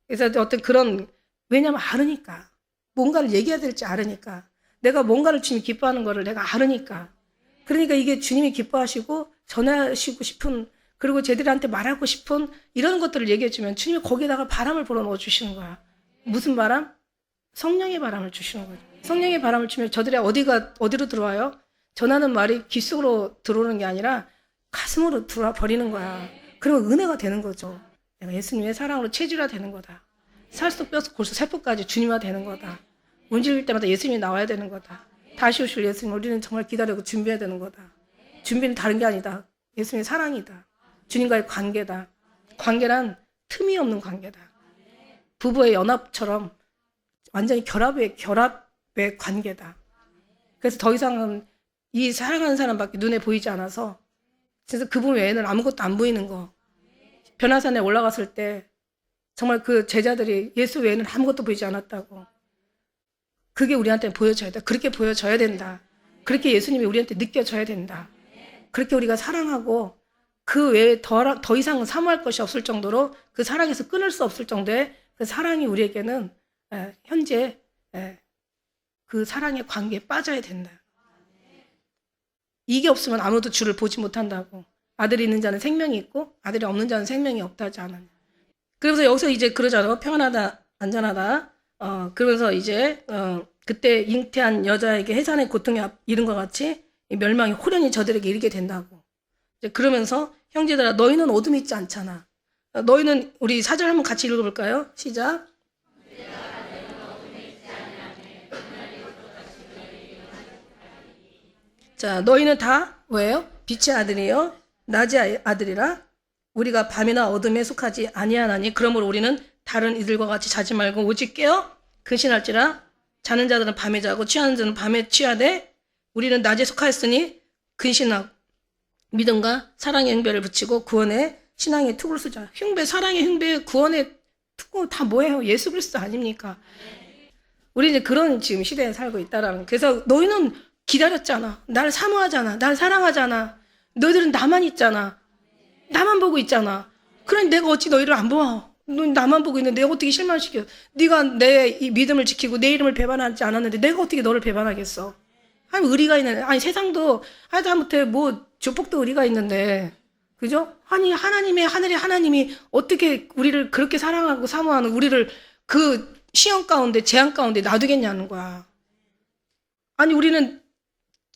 Speaker 1: 그래서 어떤 그런, 왜냐면 알으니까. 뭔가를 얘기해야 될지 알으니까. 내가 뭔가를 주님이 기뻐하는 거를 내가 알으니까. 그러니까 이게 주님이 기뻐하시고 전하시고 싶은, 그리고 쟤들한테 말하고 싶은 이런 것들을 얘기해 주면 주님이 거기에다가 바람을 불어넣어 주시는 거야. 무슨 바람? 성령의 바람을 주시는 거죠. 성령의 바람을 주면 저들이 어디로 들어와요? 전하는 말이 귀 속으로 들어오는 게 아니라 가슴으로 들어와 버리는 거야. 그러면 은혜가 되는 거죠. 내가 예수님의 사랑으로 체질화 되는 거다. 살속 뼈속 골수 세포까지 주님화 되는 거다. 움직일 때마다 예수님이 나와야 되는 거다. 다시 오실 예수님 우리는 정말 기다리고 준비해야 되는 거다. 준비는 다른 게 아니다. 예수님의 사랑이다. 주님과의 관계다. 관계란 틈이 없는 관계다. 부부의 연합처럼 완전히 결합의 관계다. 그래서 더 이상은 이 사랑하는 사람밖에 눈에 보이지 않아서, 그래서 그분 외에는 아무것도 안 보이는 거. 변화산에 올라갔을 때 정말 그 제자들이 예수 외에는 아무것도 보이지 않았다고. 그게 우리한테 보여져야 돼. 그렇게 보여져야 된다. 그렇게 예수님이 우리한테 느껴져야 된다. 그렇게 우리가 사랑하고 그 외에 더 이상 사모할 것이 없을 정도로 그 사랑에서 끊을 수 없을 정도의 그 사랑이 우리에게는 현재 그 사랑의 관계에 빠져야 된다. 이게 없으면 아무도 주를 보지 못한다고. 아들이 있는 자는 생명이 있고 아들이 없는 자는 생명이 없다 하지 않았냐. 그래서 여기서 이제 그러잖아요. 평안하다, 안전하다. 그러면서 이제 그때 잉태한 여자에게 해산의 고통이 이른과 같이 이 멸망이 호련히 저들에게 이르게 된다고. 이제 그러면서 형제들아 너희는 어둠이 있지 않잖아. 너희는 우리 4절 한번 같이 읽어볼까요? 시작. 자, 너희는 다 뭐예요? 빛의 아들이요, 낮의 아들이라. 우리가 밤이나 어둠에 속하지 아니하나니 그러므로 우리는 다른 이들과 같이 자지 말고 오직 깨어 근신할지라. 자는 자들은 밤에 자고 취하는 자는 밤에 취하되 우리는 낮에 속하였으니 근신하고 믿음과 사랑의 흉배를 붙이고 구원의 신앙의 투구를 쓰자. 흉배, 사랑의 흉배, 구원의 투구 다 뭐예요? 예수 그리스도 아닙니까? 우리 이제 그런 지금 시대에 살고 있다라는. 그래서 너희는 기다렸잖아. 날 사모하잖아. 날 사랑하잖아. 너희들은 나만 있잖아. 나만 보고 있잖아. 그러니 내가 어찌 너희를 안 봐? 너 나만 보고 있는데 내가 어떻게 실망시켜? 네가 내 이 믿음을 지키고 내 이름을 배반하지 않았는데 내가 어떻게 너를 배반하겠어? 아니 의리가 있는, 아니 세상도 하다못해 뭐 조폭도 의리가 있는데, 그죠? 아니 하나님의 하늘의 하나님이 어떻게 우리를 그렇게 사랑하고 사모하는 우리를 그 시험 가운데 재앙 가운데 놔두겠냐는 거야. 아니 우리는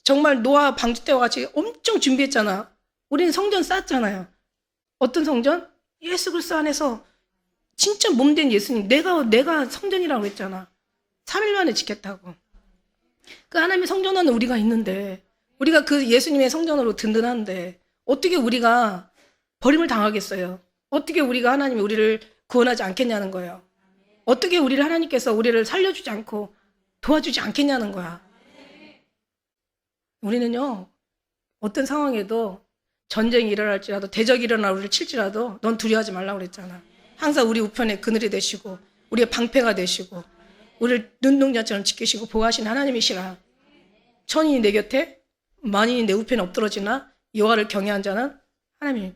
Speaker 1: 정말 노아 방주 때와 같이 엄청 준비했잖아. 우리는 성전 쌓았잖아요. 어떤 성전? 예수 그리스도 안에서 진짜 몸된 예수님. 내가 성전이라고 했잖아. 3일 만에 지켰다고. 그 하나님의 성전 안에 우리가 있는데, 우리가 그 예수님의 성전으로 든든한데 어떻게 우리가 버림을 당하겠어요? 어떻게 우리가 하나님이 우리를 구원하지 않겠냐는 거예요. 어떻게 우리를 하나님께서 우리를 살려주지 않고 도와주지 않겠냐는 거야. 우리는요, 어떤 상황에도 전쟁이 일어날지라도 대적이 일어나 우리를 칠지라도 넌 두려워하지 말라고 그랬잖아. 항상 우리 우편에 그늘이 되시고 우리의 방패가 되시고 우리를 눈동자처럼 지키시고 보호하신 하나님이시라. 천인이 내 곁에 만인이 내 우편에 엎드러지나 여호와를 경외한 자는 하나님이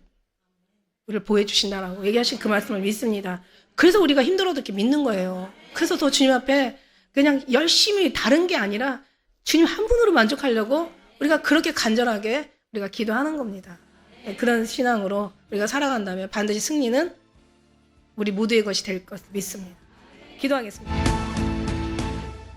Speaker 1: 우리를 보호해 주신다라고 얘기하신 그 말씀을 믿습니다. 그래서 우리가 힘들어도 이렇게 믿는 거예요. 그래서 더 주님 앞에 그냥 열심히 다른 게 아니라 주님 한 분으로 만족하려고 우리가 그렇게 간절하게 우리가 기도하는 겁니다. 그런 신앙으로 우리가 살아간다면 반드시 승리는 우리 모두의 것이 될 것 믿습니다. 기도하겠습니다.